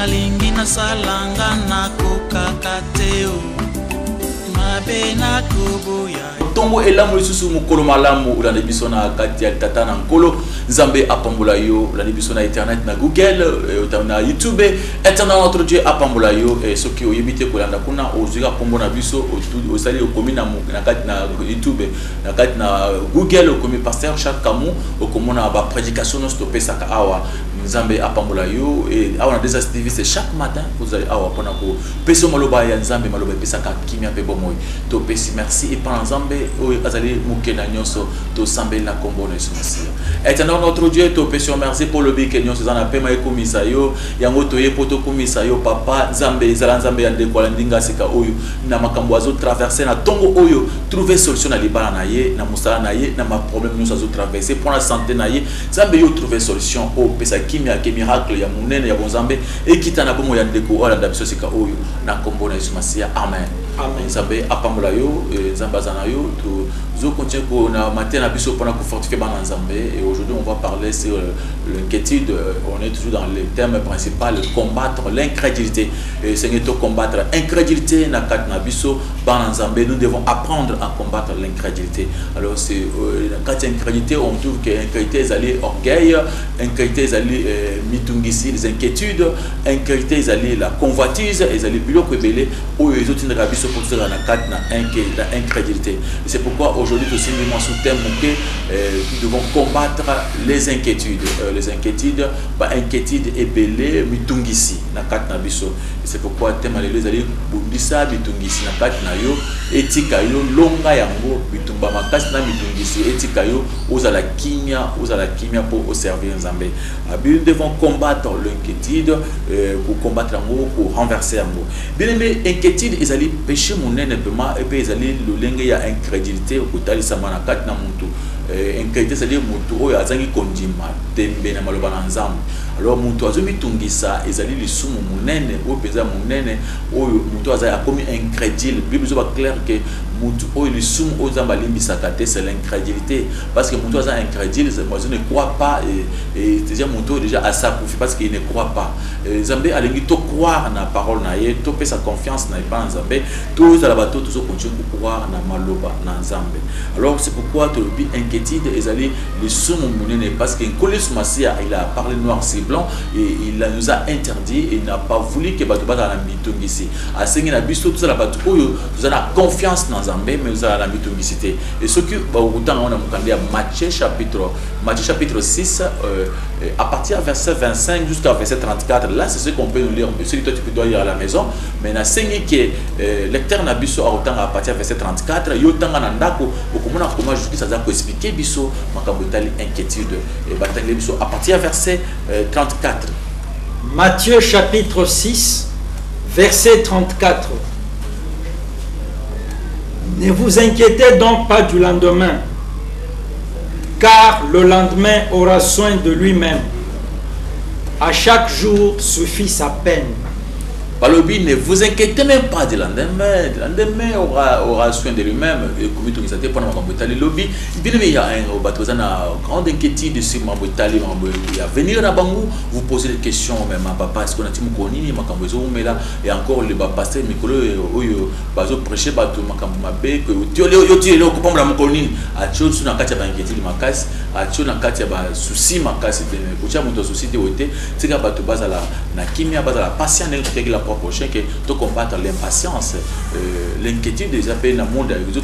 Lingi na salanga na kokakateo mabe na kubuya Tongo elamu lisusu mukolo malamu ulande biso na kati ya tata na nkolo Nzambe apambola yo ulande biso na internet na Google na YouTube eternal notre Dieu apambola yo soki oyebite kolanda kuna ozira pombo na biso osali okomi na kati na YouTube na kati na Google okomi pasteur Charles Kamu okomona ba prédication no stopesaka awa Nzambe apambola yo et awa na Desas TV c'est chaque matin vous allez awa pona ko peso maloba ya Nzambe maloba pesaka kimia pe bomoy to pesi merci et par Nzambe azali mukena nyonso to sambela kombo na Yesu eternal notre Dieu to peso merci pour le bique nyonso zana pema ekomisa yo yango to yepoto komisa yo papa Nzambe ezala Nzambe ya ndekola ndinga sika oyo na makambo azo traverser na tongo oyo trouver solution na libala na ye na musala na ye na ma problème nyonso azo traverser pour la santé na ye Nzambe yo trouver solution o pesa kimia ke miracle ya munene ya bonzambe ekita na bomo ya ndeko ola ndabiso sika oyo na kombo na Yesu Masia amen. Amen. Nzambe apambola yo Nzambe azana yo to zo continue ko na matin na biso pour fortifier bana Nzambe et aujourd'hui on va parler sur l'inquiétude. On est toujours dans le thème principal combattre l'incrédulité et c'est to combattre l'incrédulité na kat na biso bana Nzambe nous devons apprendre à combattre l'incrédulité. Alors c'est quand incrédulité on trouve que incrédulité ezali orgueil, incrédulité ezali mitungisi les inquiétudes, incrédulité ezali la convoitise, ezali biloko ebele oyo ezotindaka biso pour cela na kat na incrédulité. C'est pourquoi aujourd'hui aussi nous sous thème que nous devons combattre les inquiétudes. Les inquiétudes, pas inquiétude et belé mitungisi na kat na biso. C'est pourquoi thème les ali bundisa mitungisi na kat na yo etika yo longa yango bitumba makasi na mitungisi etika yo ozala kimia pour servir Nzambe. Nous devons combattre l'inquiétude pour combattre yango pour renverser yango. Bien aimé inquiétude ezali péché monene pema et puis ezali lolenge ya incrédulité okotalisa mana kat na muntu incrédulité c'est-à-dire muntu oyo azangi kondima tembe na maloba na Nzambe. Alors muntu azomitungisa ezali lisumu monene oyo peza monene oyo muntu azali akomi incrédule. Bible zo ba clair que muntu oyo lisumu oyo Nzambe limbisaka te c'est l'incrédulité parce que muntu azali incrédule je ne crois pas et déjà muntu déjà à ça parce qu'il ne croit pas. Nzambe alingi to croire na parole na ye to pesa confiance na pas Nzambe tous à la bateau tous continuer à croire na maloba na Nzambe. Alors c'est pourquoi to bi inquiétude ezali lisumu monene parce que Nkolesu Masia il a parlé noir c'est blanc et il nous a interdit et n'a pas voulu que bato bata na mitungisi a sengi na biso tous à la bateau oyo nous a confiance dans Nzambe mais nous a la mitungisi et ce que ba utanga on a mukandi ya Matthieu chapitre 6 à partir verset 25 jusqu'à verset 34 là c'est ce qu'on peut nous lire celui toi tu dois lire à la maison mais na sengi que lecteur na biso a utanga à partir verset 34 yo tanga na ndako okomona comment jusqu'à ça ko expliquer biso makambo tali inquiétude et batali biso à partir verset 34. Matthieu chapitre 6 verset 34. Ne vous inquiétez donc pas du lendemain, car le lendemain aura soin de lui-même. À chaque jour suffit sa peine. Balobi, ne vous inquiétez même pas du lendemain. Le lendemain aura soin de lui-même. Et comme tu disais, pendant que tu lobby, il y a une grande inquiétude sur ma bouteille. Il y a venir à Bangou, vous posez des questions, même à papa, est-ce qu'on a dit Moukoni, Makambozo, mais là, et encore le pasteur Mikolo, Bazo prêcher, Bato Makamboumabé, que tu es là, occupant la Moukoni, à Tchou, sur la Katia inquiétude, ma casse, à Tchou, la Katia souci, ma casse, Koucha, mon souci de Oté, c'est qu'à Bato Bazala, Nakimia, Bazala, patient, la prochain que de combattre l'impatience, l'inquiétude des appels dans le monde, les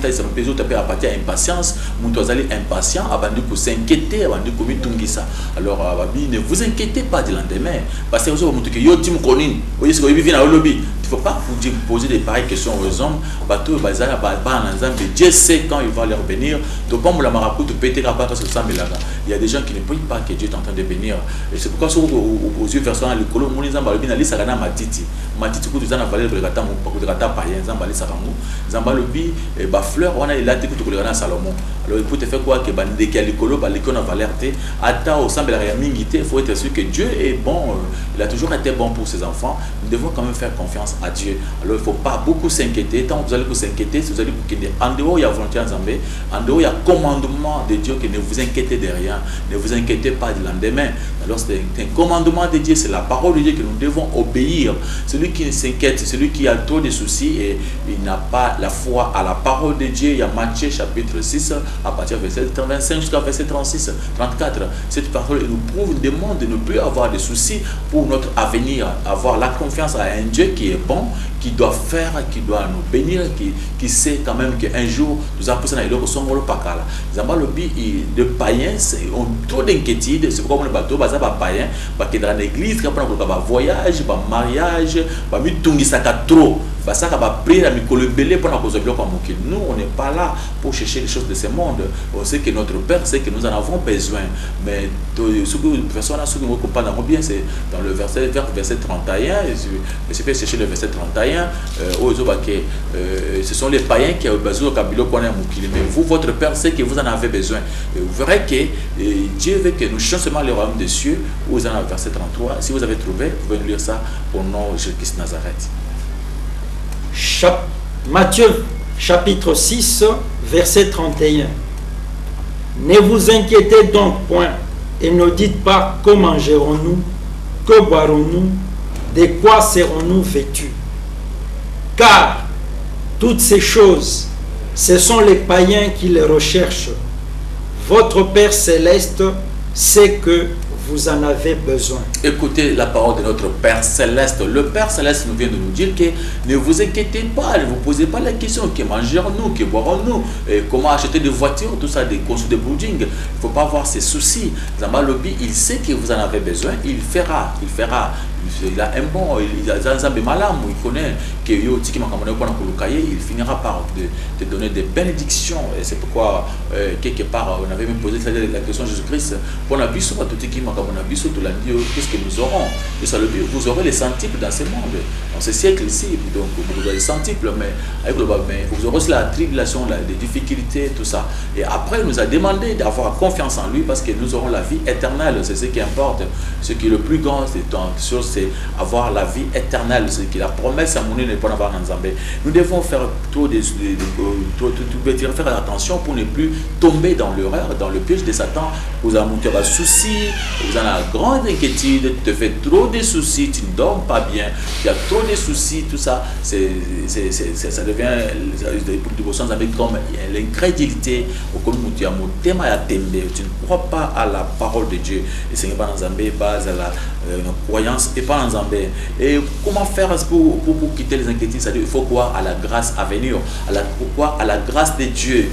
autres appellent à partir à l'impatience, Moutouazali impatient, avant de s'inquiéter, avant de commettre tout ça. Alors, ne vous inquiétez pas du lendemain, parce que vous avez dit que vous avez dit que vous avez dit faut pas vous poser des pareilles questions aux hommes. Dieu sait quand il va leur bénir. Donc, comme la marabout, il y a des gens qui ne prient pas que Dieu est en train de bénir. Et c'est pourquoi, aux yeux versants, le colo, mon exemple, il y a des matiti. Matiti, vous avez valé le gata, le gata païen, Zambali Saramou, Zambalobi, et fleur, on a il a été tout le Salomon. Alors, il faut te faire quoi que dès qu'il y a le colo, l'icône a valérité, à au sein de la réamingité, il faut être sûr que Dieu est bon, il a toujours été bon pour ses enfants. Nous devons quand même faire confiance à Dieu. Alors, il ne faut pas beaucoup s'inquiéter. Tant que vous allez vous inquiéter, si vous allez vous quitter, en dehors, il y a volonté en Zambé, en dehors, il y a commandement de Dieu, que ne vous inquiétez de rien, ne vous inquiétez pas du lendemain. Alors, c'est un commandement de Dieu, c'est la parole de Dieu que nous devons obéir. Celui qui s'inquiète, c'est celui qui a trop de soucis et il n'a pas la foi à la parole de Dieu. Il y a Matthieu chapitre 6, à partir du verset 25 jusqu'à verset 36, 34. Cette parole nous prouve, nous demande de ne plus avoir de soucis pour notre avenir, avoir la confiance à un Dieu qui est bon, qui doit faire, qui doit nous bénir, qui sait quand même qu'un jour nous avons poussé dans le Songolo Pakala. Les païens ont trop d'inquiétude, c'est pourquoi les bateaux, les païens, qui dans l'église, qui ont un voyage, un mariage, trop. Nous, on n'est pas là pour chercher les choses de ce monde. On sait que notre Père sait que nous en avons besoin. Mais ce que personne a comprendre bien, c'est dans le verset 31. Je vais chercher le verset 31. Ce sont les païens qui ont besoin de Kabilo qu'on a Moukili. Mais vous, votre Père sait que vous en avez besoin. Et vous verrez que Dieu veut que nous cherchions seulement le royaume des cieux. Vous en avez verset 33. Si vous avez trouvé, vous pouvez lire ça au nom de Jésus-Christ Nazareth. Matthieu chapitre 6, verset 31. Ne vous inquiétez donc point et ne dites pas comment mangerons-nous, que boirons-nous, de quoi serons-nous vêtus. Car toutes ces choses, ce sont les païens qui les recherchent. Votre Père céleste sait que vous en avez besoin. Écoutez la parole de notre Père Céleste. Le Père Céleste nous vient de nous dire que ne vous inquiétez pas, ne vous posez pas la question que mangerons-nous, que boirons-nous, comment acheter des voitures, tout ça, des courses de boarding. Il ne faut pas avoir ces soucis. Zambalobi, il sait que vous en avez besoin, il fera. Il a un bon, il connaît que il finira par te donner des bénédictions. Et c'est pourquoi, quelque part, on avait même posé la question de Jésus-Christ. Qu'est-ce que nous aurons? Vous aurez les centiples dans ce monde, dans ce siècle-ci. Donc, vous aurez les centiples, mais vous aurez aussi la tribulation, les difficultés, tout ça. Et après, il nous a demandé d'avoir confiance en lui parce que nous aurons la vie éternelle. C'est ce qui importe. Ce qui est le plus grand, c'est avoir la vie éternelle. C'est que la promesse à mon n'est pas d'avoir un Zambé. Nous devons faire faire attention pour ne plus tomber dans l'erreur, dans le piège de Satan. Vous avez un souci, vous en avez grande inquiétude, tu te fais trop de soucis, tu ne dors pas bien, il y a trop de soucis, tout ça, ça devient comme l'incrédulité, comme tu ne crois pas à la parole de Dieu. Et c'est pas dans Zambé, base à la croyance et pas dans Zambé. Et comment faire pour quitter les inquiétudes? C'est-à-dire il faut croire à la grâce à venir, croire à la grâce de Dieu.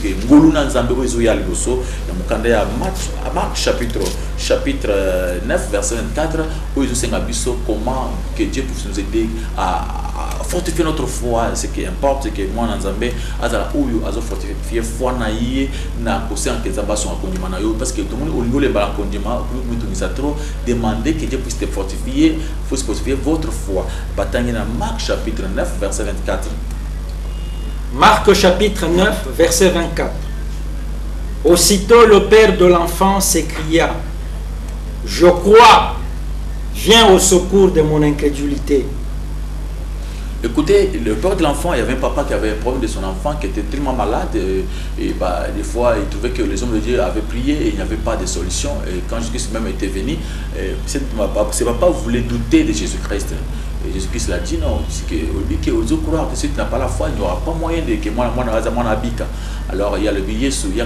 Marc chapitre 9 verset 24 où ils ont comment que Dieu puisse nous aider à fortifier notre foi. Ce qui importe c'est que moi dans Zambé azala uyu azo fortifier foi na yé na kosi en kezamba son akondima na yo parce que tout le monde au les bala akondima nous trop demander que Dieu puisse te fortifier, faut fortifier votre foi. Batangi na Marc chapitre 9 verset 24. Marc chapitre 9 verset 24. Aussitôt le père de l'enfant s'écria: je crois, viens au secours de mon incrédulité. Écoutez, le père de l'enfant, il y avait un papa qui avait un problème de son enfant qui était tellement malade et des fois il trouvait que les hommes de Dieu avaient prié et il n'y avait pas de solution. Et quand Jésus-Christ même était venu, ce papa voulait douter de Jésus-Christ. Et Jésus-Christ l'a dit non, c'est que croire que si tu n'as pas la foi, il n'y aura pas moyen de que moi Alors il y a le billet il y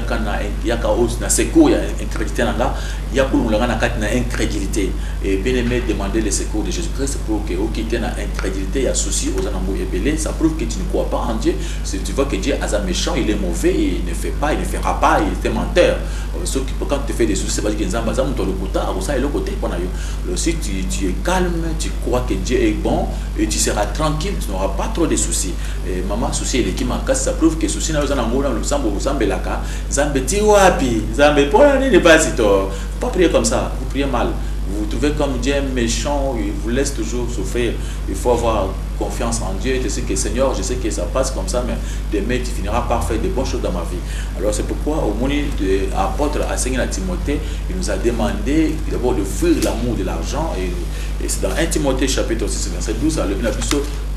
a na secours, il y a incrédulité là, il y a pour nous na incrédulité et bien aimé demander le secours de Jésus-Christ pour que OK tu na incrédulité, il y a souci aux anambo ébélé, ça prouve que tu ne crois pas en Dieu. Si tu vois que Dieu est méchant, il est mauvais, il ne fait pas, il ne fera pas, il est menteur. Sauf que quand tu fais des soucis, c'est parce que Nzamba za muto le kota, ça est le côté pour yo. Si tu es calme, tu crois que Dieu est bon et tu seras tranquille, tu n'auras pas trop de soucis. Et maman souci et l'équipe en casse, ça prouve que souci na ozana ngona le sambo zambelaka, zambe ti wapi, zambe pour ne pas si to. Pas prier comme ça, vous priez mal. Vous vous trouvez comme Dieu méchant, il vous laisse toujours souffrir. Il faut avoir confiance en Dieu et te dire que Seigneur, je sais que ça passe comme ça, mais demain tu finiras par faire de bonnes choses dans ma vie. Alors c'est pourquoi au moment de l'apôtre a enseigné à Timothée, il nous a demandé d'abord de fuir l'amour de l'argent. Et c'est dans 1 Timothée chapitre 6, verset 12,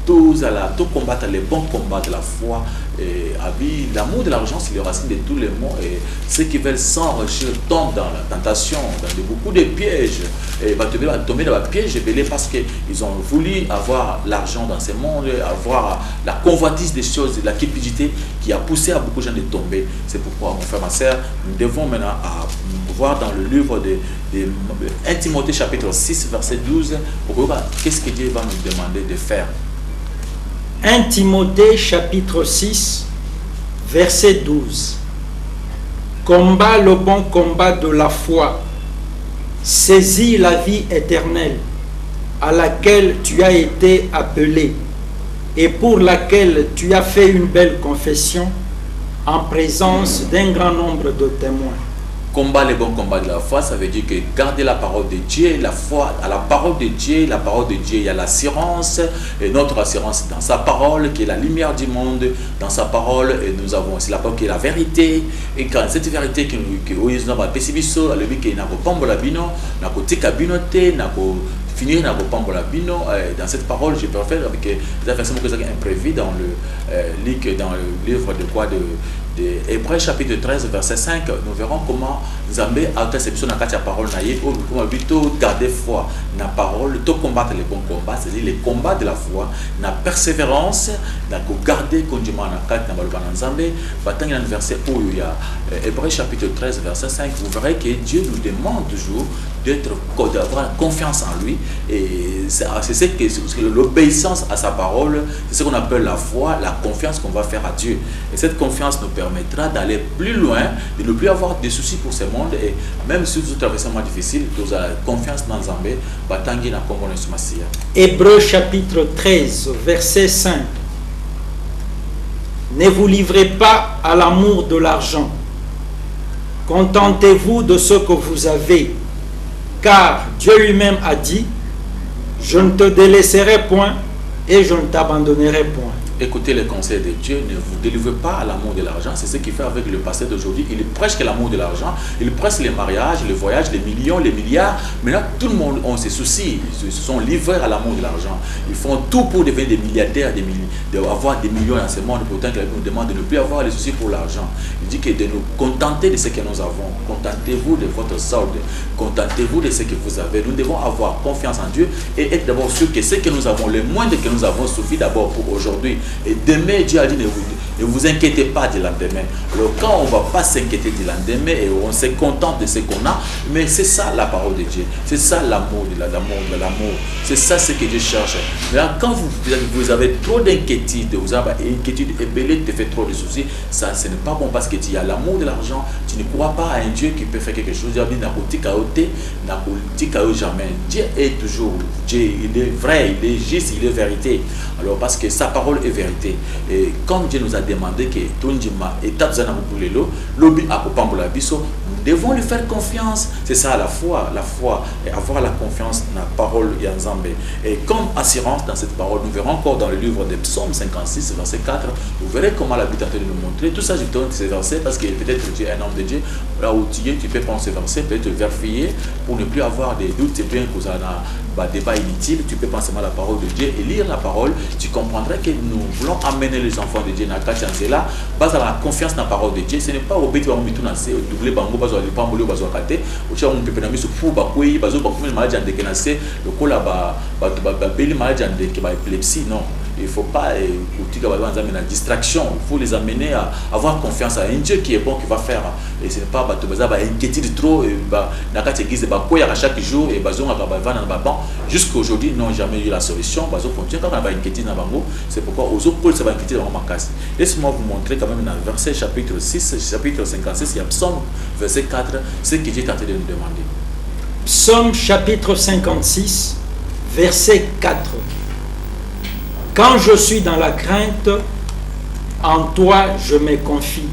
tout combattre les bons combats de la foi. L'amour de l'argent, c'est le racine de tous les maux. Et ceux qui veulent s'enrichir tombent dans la tentation, dans beaucoup de pièges. Et va tomber dans le piège parce qu'ils ont voulu avoir l'argent dans ce monde, avoir la convoitise des choses, la cupidité qui a poussé à beaucoup de gens de tomber. C'est pourquoi, mon frère, ma soeur, nous devons maintenant voir dans le livre de 1 Timothée chapitre 6, verset 12, pour voir qu'est-ce que Dieu va nous demander de faire. 1 Timothée chapitre 6, verset 12. Combat le bon combat de la foi. Saisis la vie éternelle à laquelle tu as été appelé et pour laquelle tu as fait une belle confession en présence d'un grand nombre de témoins. Combat le bon combat de la foi, ça veut dire que garder la parole de Dieu, la foi à la parole de Dieu, il y a l'assurance, et notre assurance dans sa parole, qui est la lumière du monde, dans sa parole, et nous avons aussi la parole qui est la vérité, et quand cette vérité qui nous a pessibiso, le but qui n'a pas pambola bino, n'a pas tika binote, n'a pas finir n'a pas pambola bino, dans cette parole, je préfère avec des affaires que ça imprévues dans le livre de quoi de Hébreux chapitre 13 verset 5, nous verrons comment Zambé a perception dans la parole naïe, comment plutôt garder foi dans la parole, tout combattre les bons combats, c'est-à-dire les combats de la foi, la persévérance, dans garder conduisement dans la carte dans Zambé, battant dans le verset où il y a Hébreux chapitre 13 verset 5, vous verrez que Dieu nous demande toujours d'avoir confiance en lui, et c'est l'obéissance à sa parole, c'est ce qu'on appelle la foi, la confiance qu'on va faire à Dieu, et cette confiance nous permettra d'aller plus loin, de ne plus avoir de soucis pour ce monde, et même si vous traversez un moment difficile, vous avez confiance dans Zambé, batangi na Congo na Sumasia. Hébreux chapitre 13 verset 5. Ne vous livrez pas à l'amour de l'argent. Contentez-vous de ce que vous avez, car Dieu lui-même a dit, je ne te délaisserai point et je ne t'abandonnerai point. Écoutez les conseils de Dieu, ne vous délivrez pas à l'amour de l'argent. C'est ce qu'il fait avec le pasteur d'aujourd'hui. Il prêche que l'amour de l'argent, il prêche les mariages, les voyages, les millions, les milliards. Maintenant, tout le monde a ses soucis. Ils se sont livrés à l'amour de l'argent. Ils font tout pour devenir des milliardaires, d'avoir des millions dans ce monde. Pourtant, il nous demande de ne plus avoir les soucis pour l'argent. Il dit que de nous contenter de ce que nous avons. Contentez-vous de votre solde. Contentez-vous de ce que vous avez. Nous devons avoir confiance en Dieu et être d'abord sûr que ce que nous avons, le moindre que nous avons, suffit d'abord pour aujourd'hui. Et demain, Dieu a dit, ne vous inquiétez pas du lendemain. Alors quand on ne va pas s'inquiéter du lendemain et on se contente de ce qu'on a, mais c'est ça la parole de Dieu. C'est ça l'amour de l'amour. C'est ça ce que Dieu cherche. Mais là, quand vous avez trop d'inquiétude, vous avez une inquiétude ébellée, te fait trop de soucis, ça ce n'est pas bon parce que tu as l'amour de l'argent. Tu ne crois pas à un Dieu qui peut faire quelque chose. Dieu a dit, jamais. Dieu est toujours Dieu. Il est vrai, il est juste, il est vérité. Alors parce que sa parole est vérité. Et comme Dieu nous a demandé que Tonjima et Tabzana Mupulelo, Lobi Akopambola Biso, nous devons lui faire confiance. C'est ça la foi et avoir la confiance dans la parole Yanzambe. Et comme assurance dans cette parole, nous verrons encore dans le livre de Psaume 56, verset 4, vous verrez comment la Bible est en train de nous montrer. Tout ça, je donne ces versets parce que peut-être tu es un homme de Dieu. Là où tu es, tu peux prendre ces versets, peut-être vérifier pour ne plus avoir des doutes. C'est bien que vous en avez débat inutile. Tu peux penser à la parole de Dieu et lire la parole. Tu comprendras que nous voulons amener les enfants de Dieu dans la là, base à la confiance dans la parole de Dieu. Ce n'est pas au bêtis de doubler bango, base à l'épamboulé, base à kate, au chien on peut pénamis sur fou, bakoué, base au bakoué, maladie en dékenacé, le cola, beli maladie en épilepsie, non. il ne faut pas la distraction. Il faut les amener à avoir confiance à un Dieu qui est bon, qui va faire. Et ce n'est pas inquiétude trop. Chaque jour, et jusqu'à aujourd'hui, ils n'ont jamais eu la solution. C'est pourquoi aux autres, ça va inquiéter dans ma casse. Laissez-moi vous montrer quand même dans le verset chapitre 6, chapitre 56, il y a Psaume, verset 4, ce que Dieu est en train de nous demander. Psaume chapitre 56, verset 4. Quand je suis dans la crainte, en toi je me confie.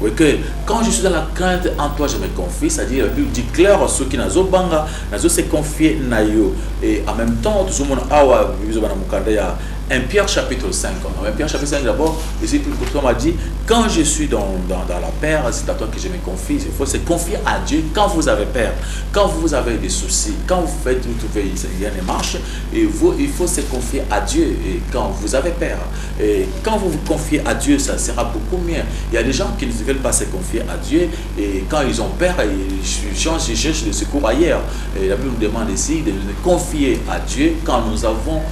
Oui, que quand je suis dans la crainte, en toi je me confie, c'est-à-dire la Bible dit clair ceux qui n'ont pas se confier nayo. Et en même temps, tout le monde a 1 Pierre chapitre 5. 1 Pierre chapitre 5 d'abord, ici tout m'a dit, quand je suis dans la peur, c'est à toi que je me confie. Il faut se confier à Dieu quand vous avez peur, quand vous avez des soucis, quand vous faites, vous trouvez rien ne marche, et il faut se confier à Dieu et quand vous avez peur. Et quand vous vous confiez à Dieu, ça sera beaucoup mieux. Il y a des gens qui ne veulent pas se confier à Dieu et quand ils ont peur, ils cherchent le secours ailleurs. Et la Bible nous demande ici de nous confier à Dieu quand nous avons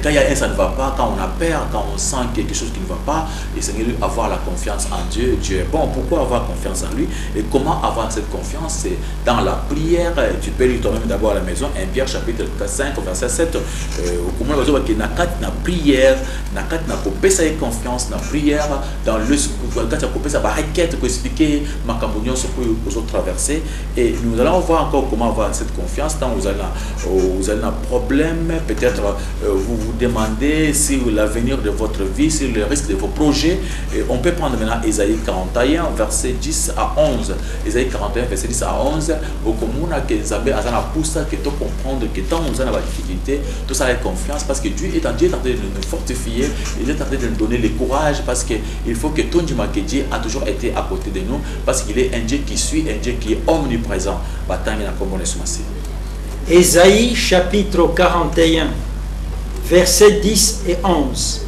quand il y a un ça ne va pas, quand on a peur, quand on sent quelque chose qui ne va pas, et Seigneur, avoir la confiance en Dieu. Dieu est bon. Pourquoi avoir confiance en lui? Et comment avoir cette confiance? C'est dans la prière. Tu peux lire toi-même d'abord à la maison 1 Pierre chapitre 5 verset 7. Au moment où il y a na prière, na confiance, na prière dans le quand tu as coupé ça va requête pour expliquer ma cambonion sur aux autres traversées. Et nous allons voir encore comment avoir cette confiance. Quand vous avez un problème, peut-être vous vous demandez si l'avenir de votre vie, sur le risque de vos projets. Et on peut prendre maintenant Ésaïe 41, verset 10 à 11. Ésaïe 41, verset 10 à 11. Au commun, que Zambé a poussé que tu comprendre que tant nous avons la difficulté, tout ça avec confiance parce que Dieu est en train de nous fortifier, il est en train de nous donner le courage parce qu'il faut que ton Dieu Dieu a toujours été à côté de nous parce qu'il est un Dieu qui suit, un Dieu qui est omniprésent. Ésaïe chapitre 41. Versets 10 et 11.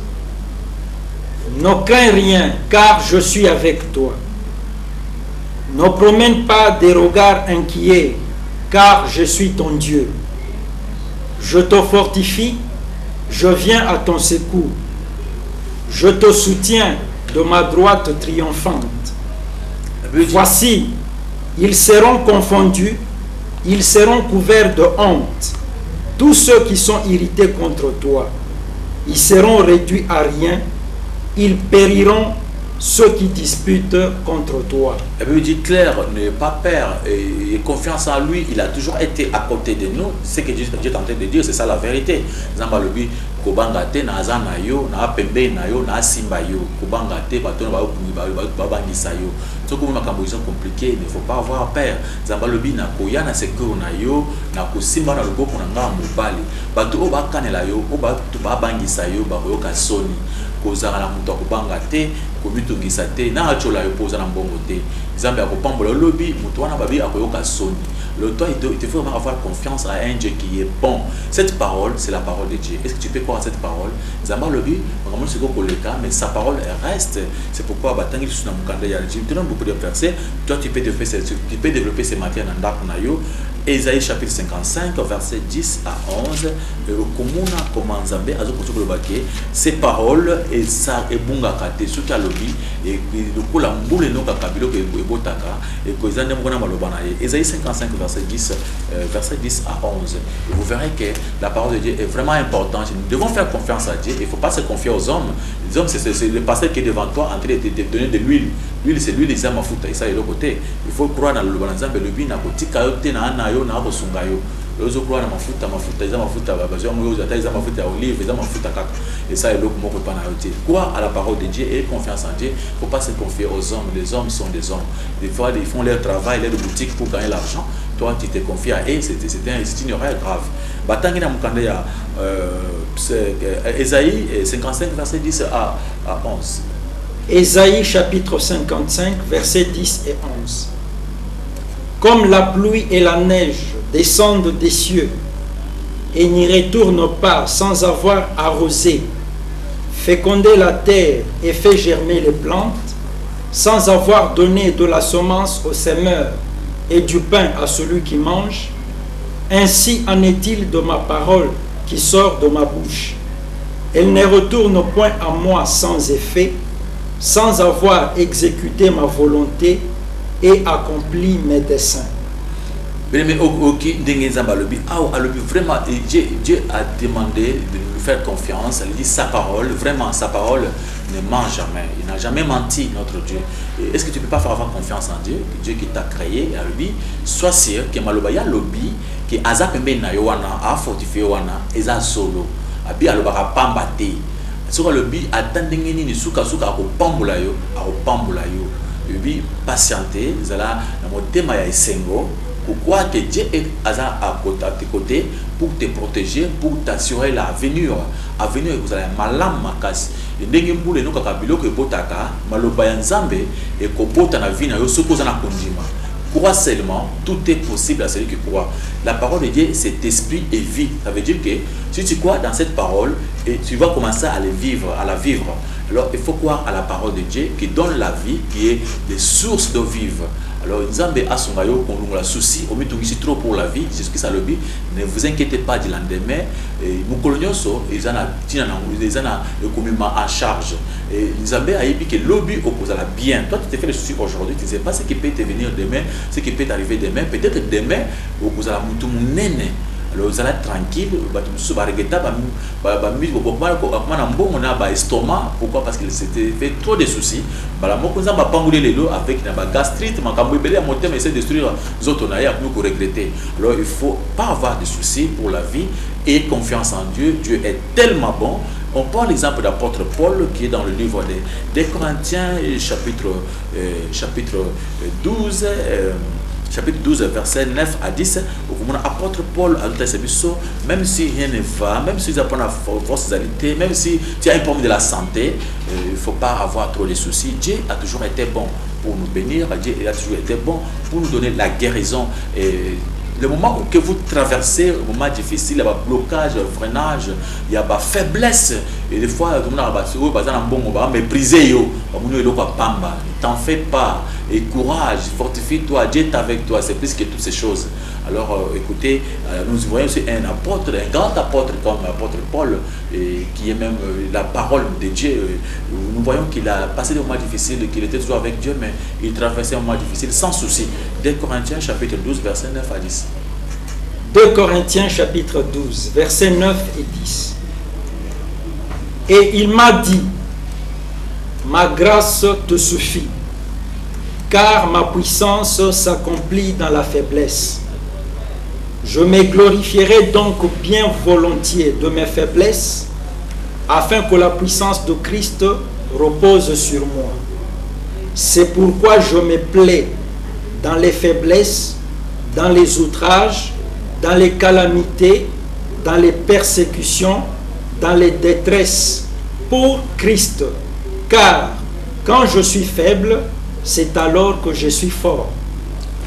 Ne crains rien, car je suis avec toi. Ne promène pas des regards inquiets, car je suis ton Dieu. Je te fortifie, je viens à ton secours. Je te soutiens de ma droite triomphante. Voici, ils seront confondus, ils seront couverts de honte. Tous ceux qui sont irrités contre toi, ils seront réduits à rien, ils périront ceux qui disputent contre toi. La Bible dit clair, n'ayez pas peur et confiance en lui, il a toujours été à côté de nous. Ce que Dieu est en train de dire, c'est ça la vérité. Zambalobi, Kobangate, Nazana yo, na pembe na yo, na simba yo, Kobangate, baton babangisa yo. Ce que vous m'avez compliqué, il ne faut pas avoir peur. Zambalobi na koya na secours na yo, na kosimba na logo pour nga mobali. Bato obakanela yo, obatu babangisa yo, bayoka soni. Kozala na muto akobanga te komitungisa te na achola yo poza na mbongo te Nzambe akopambola lobi muto wana babi akoyoka soni. Le toi il faut vraiment avoir confiance à un Dieu qui est bon. Cette parole c'est la parole de Dieu. Est-ce que tu peux croire à cette parole? Nzamba lobi vraiment c'est quoi le cas mais sa parole reste. C'est pourquoi batangi sous na mukanda ya Dieu. Tu donnes beaucoup de versets. Toi tu peux développer ces matières dans ndako na yo. Ésaïe chapitre 55 verset 10 à 11 komuna komanzambe azokoto kolobake ces paroles et ça et bunga kate soki alobi et lokola mbule no kakabilo ke ebotaka et ko ezande mona maloba na ye. Ésaïe 55 verset 10 à 11 et vous verrez que la parole de Dieu est vraiment importante. Nous devons faire confiance à Dieu. Il ne faut pas se confier aux hommes. Les hommes c'est le pasteur qui est devant toi en train de te donner de l'huile. L'huile c'est l'huile des amafuta et ça est l'autre côté. Il faut croire dans le banzambe le bin na kotika yote na ana yo na kosunga yo. Lozo croire na mafuta eza mafuta bazo mo eza eza mafuta ya olive eza mafuta kaka et ça est l'autre moko pa na yote. Croire à la parole de Dieu et confiance en Dieu. Faut pas se confier aux hommes. Les hommes sont des hommes. Des fois ils font leur travail, leur boutique pour gagner l'argent. Toi tu te confies à eux, c'est une erreur grave. Batangi na mukanda ya Ésaïe 55 verset 10 à 11. Ésaïe chapitre 55 versets 10 et 11. Comme la pluie et la neige descendent des cieux et n'y retournent pas sans avoir arrosé, fécondé la terre et fait germer les plantes, sans avoir donné de la semence au semeur et du pain à celui qui mange, ainsi en est-il de ma parole qui sort de ma bouche. Elle ne retourne point à moi sans effet, sans avoir exécuté ma volonté et accompli mes desseins. Vraiment, Dieu a demandé de nous faire confiance. Il dit sa parole, vraiment sa parole ne ment jamais. Il n'a jamais menti, notre Dieu. Est-ce que tu ne peux pas faire avoir confiance en Dieu, Dieu qui t'a créé, à lui? Sois sûr que Malobaya lobby, que Azap Mena Yowana a fortifié Wana, Eza solo, Abi Alobara Pambate. Sur le bi, attendez ni souka souka au pambulayo, au pambulayo. Le bi, patienter, Zala, la motema ya esengo. Pourquoi que Dieu est à tes côtés pour te protéger, pour t'assurer l'avenir. Avenir, vous allez malam makas. Et n'engembou les noms kakabilo que botaka, malobayanzambe et kobota na vie na yo sokoza na konjima. Crois seulement, tout est possible à celui qui croit. La parole de Dieu, c'est esprit et vie. Ça veut dire que si tu crois dans cette parole, et tu vas commencer à la vivre. Alors il faut croire à la parole de Dieu qui donne la vie, qui est des sources de vivre. Alors, Nzambe a son gaillot, qu'on nous la souci, on met tout ici trop pour la vie, c'est ce que ça le dit. Ne vous inquiétez pas du lendemain. Nous coloniaux, ils en ont communément en charge. Et Nzambe a dit que l'objet oppose à la bien. Toi, tu te fais le souci aujourd'hui, tu ne sais pas ce qui peut te venir demain, ce qui peut t'arriver demain. Peut-être demain, oppose à la moutou nene. Alors vous allez être tranquille, pourquoi? Parce qu'il s'était fait trop de soucis. Avec une gastrite, mais c'est détruire les autres, nous regretter. Alors il ne faut pas avoir de soucis pour la vie et confiance en Dieu. Dieu est tellement bon. On prend l'exemple d'apôtre Paul qui est dans le livre des Corinthiens, chapitre 12. Chapitre 12, verset 9 à 10, où l'apôtre Paul a dit même si rien ne va, même si tu as la forcalité, même si tu as un problème de la santé, il ne faut pas avoir trop de soucis. Dieu a toujours été bon pour nous bénir, Dieu a toujours été bon pour nous donner la guérison. Et le moment que vous traversez, le moment difficile, il y a un blocage, un freinage, il y a une faiblesse. Et des fois, tout le monde a méprisé. Ne t'en fais pas. Et courage, fortifie-toi. Dieu est avec toi. C'est plus que toutes ces choses. Alors, écoutez, nous voyons aussi un apôtre, un grand apôtre comme l'apôtre Paul, qui est même la parole de Dieu. Nous voyons qu'il a passé des moments difficiles, qu'il était toujours avec Dieu, mais il traversait un moment difficile sans souci. 2 Corinthiens chapitre 12, versets 9 à 10. 2 Corinthiens chapitre 12, versets 9 et 10. Et il m'a dit, ma grâce te suffit, car ma puissance s'accomplit dans la faiblesse. Je me glorifierai donc bien volontiers de mes faiblesses, afin que la puissance de Christ repose sur moi. C'est pourquoi je me plais dans les faiblesses, dans les outrages, dans les calamités, dans les persécutions, dans les détresses, pour Christ. Car quand je suis faible, c'est alors que je suis fort.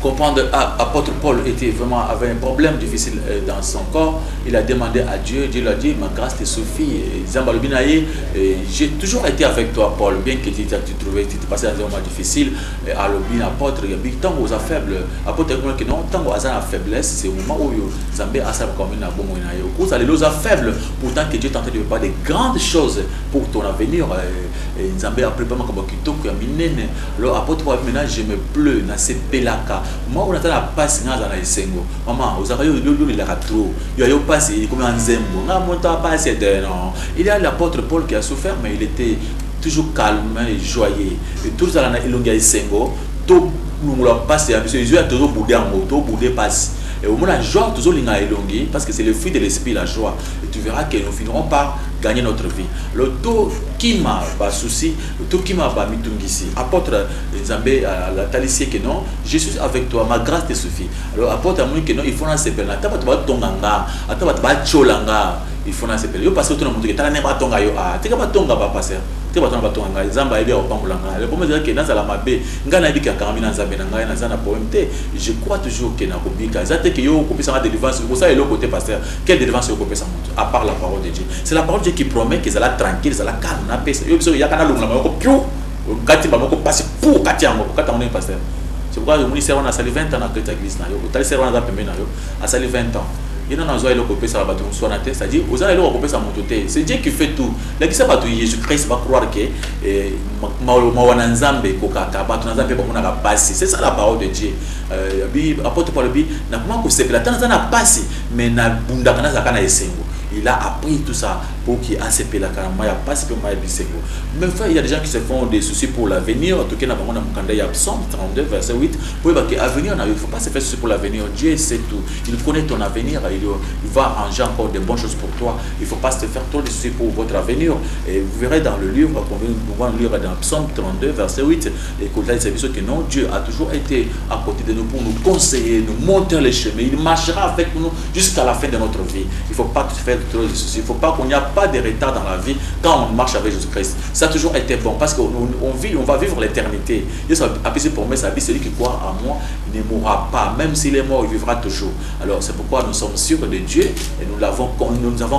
Comprendre, apôtre Paul avait un problème difficile dans son corps. Il a demandé à Dieu, Dieu lui a dit, ma grâce te suffit. J'ai toujours été avec toi, Paul, bien que tu passais dans un moment difficile. Apôtre, il y a tant aux faibles. Apôtre, non, tant aux faiblesse, c'est au moment où Zambé a ça comme une bonne. Vous allez les faibles, pourtant que Dieu t'entend de faire des grandes choses pour ton avenir. Zambé a préparé comme un minene. Alors, apôtre, maintenant, je me pleu dans ces pelaka. Moi, on a la passe dans la Sengo. Maman, vous avez eu le trop. Il y a eu passé comme un zembo. Il y a l'apôtre Paul qui a souffert, mais il était toujours calme et joyeux. Et tout ça, il y a Sengo. Tout le monde a passé. Il y a toujours boudé en moto, boudé passe. Et au moment la joie, toujours l'ingénieur parce que c'est le fruit de l'esprit, la joie. Et tu verras que nous finirons par gagner notre vie. Le taux qui m'a pas souci, le taux qui m'a pas mis tout ici. Apôtre Zambé à la talicie que non, je suis avec toi, ma grâce te suffit. Alors apôtre Amouni que non, il faut en s'appeler. Attends, tu vas tonganga, attends, tu vas cholanga. Il faut en s'appeler. Yo passe autour de mon truc, tu n'as pas tonga yo. Ah, tu n'as pas tonga pas passer. Tu n'as pas tonga. Zamba il est au pambulanga. Le problème c'est que dans la mabé, ngana dit qu'il y a Caramina Zambé, ngana zana poemte. Je crois toujours que na kobika. Zate que yo kopisa la délivrance. Pour ça il est côté pasteur. Quelle délivrance yo kopisa monte à part la parole de Dieu. C'est la parole de Dieu qui promet que ça la tranquille, ça la calme, na paix. Yo biso ya kana lungla mako piou. Kati ba mako passer pour kati yango, kati on est pasteur. C'est pourquoi le ministère on a sali 20 ans dans cette église na yo. Tali servant na pemé na yo. A sali 20 ans. Il y en a un qui ça va c'est-à-dire, aux gens qui ça c'est Dieu qui fait tout. Là qui ça va Jésus-Christ va croire que c'est ça la parole de Dieu. Apôtre Paul dit, n'a comment que c'est la temps n'a passé, mais n'a bundakana zakana esengo. Il a appris tout ça pour qu'il ACP la caramba, il a pas ce mais il y a des gens qui se font des soucis pour l'avenir. En tout cas, il y a Psaume 32, verset 8. Pour l'avenir, il ne faut pas se faire soucis pour l'avenir. Dieu sait tout. Il connaît ton avenir. Il va arranger encore de bonnes choses pour toi. Il ne faut pas se faire trop de soucis pour votre avenir. Et vous verrez dans le livre, on va lire dans Psaume 32, verset 8. Et que non, Dieu a toujours été à côté de nous pour nous conseiller, nous montrer les chemins. Il marchera avec nous jusqu'à la fin de notre vie. Il ne faut pas se faire trop de soucis. Il ne faut pas qu'il n'y a pas de retard dans la vie quand on marche avec Jésus-Christ. Ça a toujours été bon parce qu'on va vivre l'éternité. Dieu a pris ses promesses, celui qui croit en moi ne mourra pas. Même s'il est mort, il vivra toujours. Alors c'est pourquoi nous sommes sûrs de Dieu et nous avons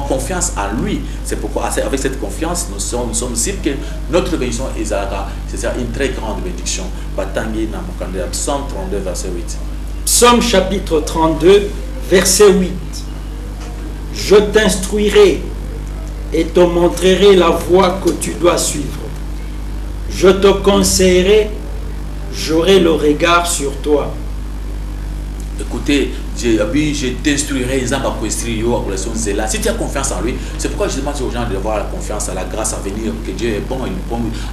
confiance en lui. C'est pourquoi avec cette confiance, nous sommes sûrs que notre bénédiction est une très grande bénédiction. Psaume 32, verset 8. Psaume chapitre 32, verset 8. Je t'instruirai et te montrerai la voie que tu dois suivre. Je te conseillerai, j'aurai le regard sur toi. Écoutez, je t'instruirai, si tu as confiance en lui, c'est pourquoi je demande aux gens d'avoir la confiance à la grâce à venir, que Dieu est bon,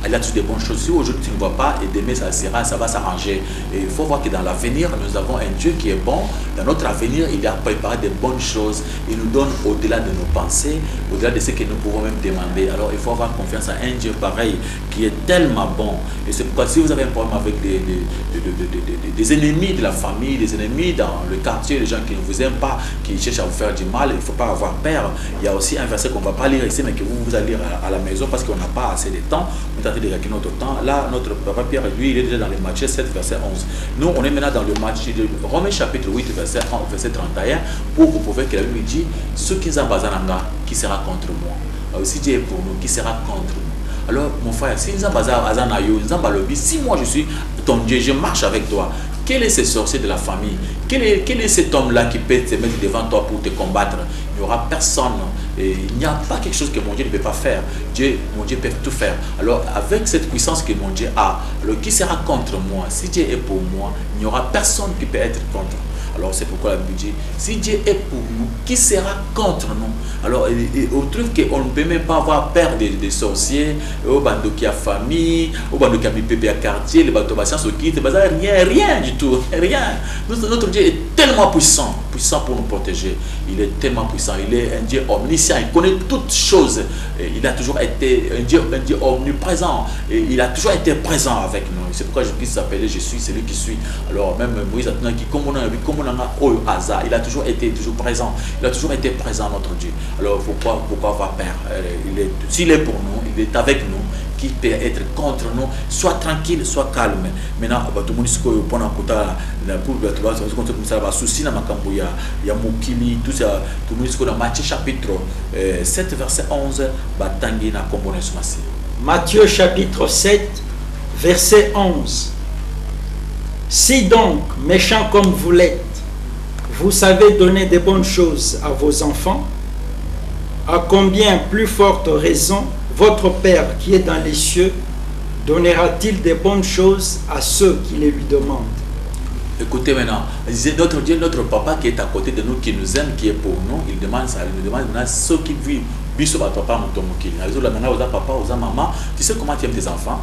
il a toutes des bonnes choses. Si aujourd'hui tu ne vois pas, et demain ça va s'arranger. Et il faut voir que dans l'avenir, nous avons un Dieu qui est bon. Dans notre avenir, il a préparé de bonnes choses. Il nous donne au-delà de nos pensées, au-delà de ce que nous pouvons même demander. Alors il faut avoir confiance à un Dieu pareil, qui est tellement bon. Et c'est pourquoi si vous avez un problème avec des ennemis de la famille, des ennemis dans le quartier, les gens qui ne vous aiment pas, qui cherchent à vous faire du mal, il ne faut pas avoir peur. Il y a aussi un verset qu'on ne va pas lire ici, mais que vous allez lire à la maison parce qu'on n'a pas assez de temps. On est en train de gagner notre temps. Là, notre papa Pierre, lui, il est déjà dans le Matthieu 7, verset 11. Nous, on est maintenant dans le Matthieu de Romains chapitre 8, verset 31, pour vous prouver que la Bible dit, ceux qui sont bazananga, qui sera contre moi. Alors, si Dieu est pour nous, qui sera contre nous? Alors, mon frère, si moi je suis ton Dieu, je marche avec toi. Quel est ce sorcier de la famille? Quel est cet homme-là qui peut te mettre devant toi pour te combattre? Il n'y aura personne. Et il n'y a pas quelque chose que mon Dieu ne peut pas faire. Mon Dieu peut tout faire. Alors, avec cette puissance que mon Dieu a, alors qui sera contre moi? Si Dieu est pour moi, il n'y aura personne qui peut être contre. Alors c'est pourquoi la Bible dit, si Dieu est pour nous, qui sera contre nous? Alors on trouve qu'on ne peut même pas avoir peur des sorciers, au bando qui a famille, au bando qui a mis pépé à quartier, les bateaux bassins se quittent, rien du tout, rien. Notre Dieu est tellement puissant pour nous protéger. Il est tellement puissant, il est un Dieu omniscient, il connaît toutes choses. Il a toujours été un Dieu omniprésent, et il a toujours été présent avec nous. C'est pourquoi Jésus s'appelait Je suis celui qui suis. Alors même Moïse qui il a toujours été présent. Il a toujours été présent, notre Dieu. Alors pourquoi avoir peur? S'il est pour nous, il est avec nous. Qui peut être contre nous? Sois tranquille, sois calme. Maintenant, tout le monde sait qu'on a souci dans il y a Mukili, tout ça. Tout le monde sait qu'on a Matthieu chapitre 7, verset 11. Matthieu chapitre 7, verset 11. Si donc, méchants comme vous l'êtes, vous savez donner de bonnes choses à vos enfants, à combien plus forte raison votre Père qui est dans les cieux donnera-t-il de bonnes choses à ceux qui les lui demandent? Écoutez maintenant, notre Dieu, notre Papa qui est à côté de nous, qui nous aime, qui est pour nous, il demande ça, il nous demande maintenant ceux qui vivent. Tu sais comment tu aimes tes enfants,